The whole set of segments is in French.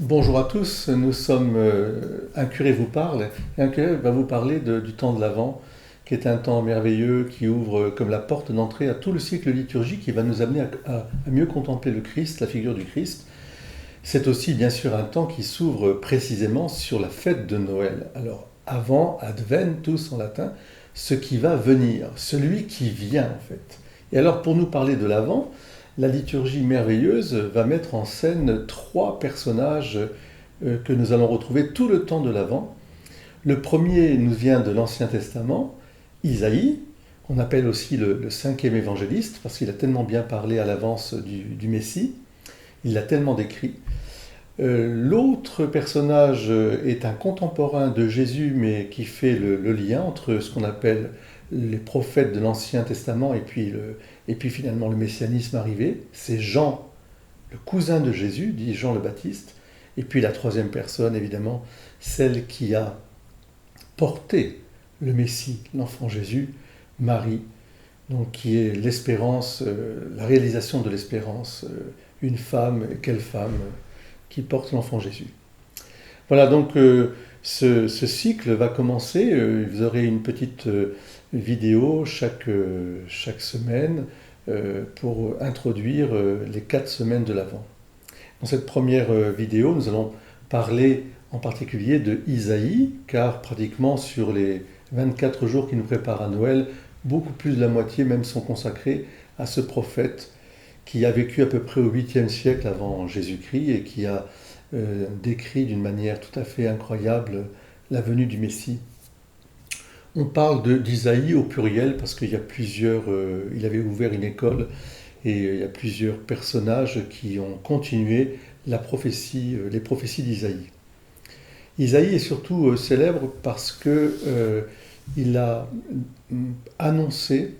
Bonjour à tous, nous sommes un curé vous parle et un curé va vous parler du temps de l'Avent qui est un temps merveilleux qui ouvre comme la porte d'entrée à tout le cycle liturgique qui va nous amener à mieux contempler le Christ, la figure du Christ. C'est aussi bien sûr un temps qui s'ouvre précisément sur la fête de Noël. Alors avant, adventus en latin, ce qui va venir, celui qui vient en fait. Et alors pour nous parler de l'Avent, la liturgie merveilleuse va mettre en scène trois personnages que nous allons retrouver tout le temps de l'Avent. Le premier nous vient de l'Ancien Testament, Isaïe, qu'on appelle aussi le cinquième évangéliste, parce qu'il a tellement bien parlé à l'avance du Messie, il l'a tellement décrit. L'autre personnage est un contemporain de Jésus, mais qui fait le lien entre ce qu'on appelle les prophètes de l'Ancien Testament et puis finalement le messianisme arrivé. C'est Jean, le cousin de Jésus, dit Jean le Baptiste. Et puis la troisième personne, évidemment, celle qui a porté le Messie, l'enfant Jésus, Marie, donc qui est l'espérance, la réalisation de l'espérance, une femme, quelle femme qui porte l'enfant Jésus. Voilà, donc ce cycle va commencer. Vous aurez une petite vidéo chaque semaine pour introduire les 4 semaines de l'Avent. Dans cette première vidéo, nous allons parler en particulier de Isaïe, car pratiquement sur les 24 jours qui nous préparent à Noël, beaucoup plus de la moitié même sont consacrés à ce prophète qui a vécu à peu près au 8e siècle avant Jésus-Christ et qui a décrit d'une manière tout à fait incroyable la venue du Messie. On parle d'Isaïe au pluriel parce qu'il y a il avait ouvert une école et il y a plusieurs personnages qui ont continué les prophéties d'Isaïe. Isaïe est surtout célèbre parce qu'il a annoncé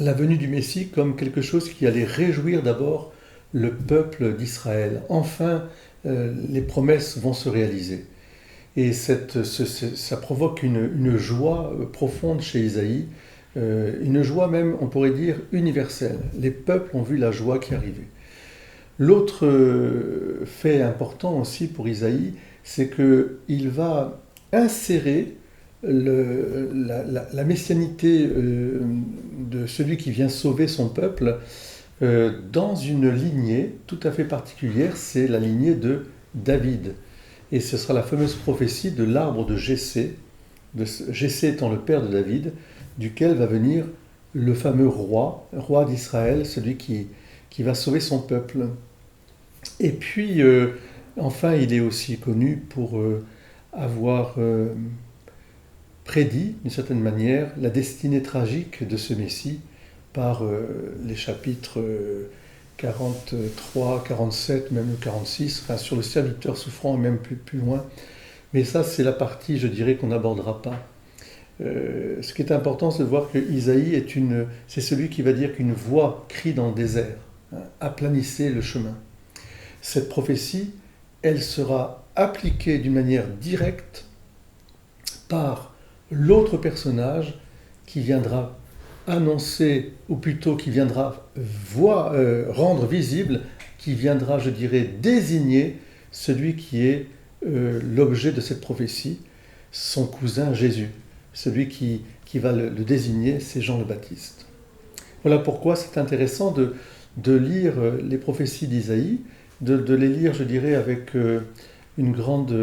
la venue du Messie comme quelque chose qui allait réjouir d'abord le peuple d'Israël. Enfin, les promesses vont se réaliser. Et ça provoque une joie profonde chez Isaïe, une joie même, on pourrait dire, universelle. Les peuples ont vu la joie qui arrivait. L'autre fait important aussi pour Isaïe, c'est qu'il va insérer la messianité de celui qui vient sauver son peuple dans une lignée tout à fait particulière, c'est la lignée de David. Et ce sera la fameuse prophétie de l'arbre de Jessé, Jessé étant le père de David, duquel va venir le fameux roi d'Israël, celui qui va sauver son peuple. Et puis, enfin, il est aussi connu pour avoir prédit, d'une certaine manière, la destinée tragique de ce Messie par les chapitres 43, 47, même le 46, enfin, sur le serviteur souffrant et même plus loin. Mais ça, c'est la partie, je dirais, qu'on n'abordera pas. Ce qui est important, c'est de voir que Isaïe c'est celui qui va dire qu'une voix crie dans le désert, hein, aplanissez le chemin. Cette prophétie, elle sera appliquée d'une manière directe par l'autre personnage qui viendra annoncer, ou plutôt qui viendra rendre visible, qui viendra, je dirais, désigner celui qui est l'objet de cette prophétie, son cousin Jésus. Celui qui va le désigner, c'est Jean le Baptiste. Voilà pourquoi c'est intéressant de lire les prophéties d'Isaïe, de les lire, je dirais, avec une grande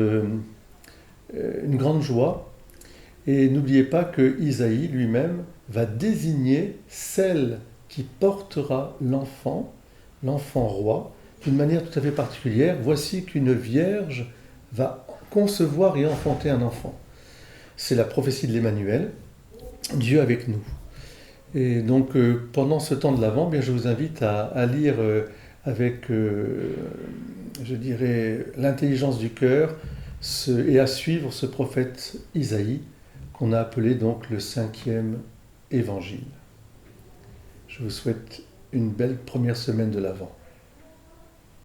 joie. Et n'oubliez pas que Isaïe lui-même va désigner celle qui portera l'enfant roi, d'une manière tout à fait particulière. Voici qu'une vierge va concevoir et enfanter un enfant. C'est la prophétie de l'Emmanuel, Dieu avec nous. Et donc pendant ce temps de l'Avent, bien, je vous invite à lire avec, je dirais, l'intelligence du cœur et à suivre ce prophète Isaïe qu'on a appelé donc le 5e évangile. Je vous souhaite une belle première semaine de l'Avent.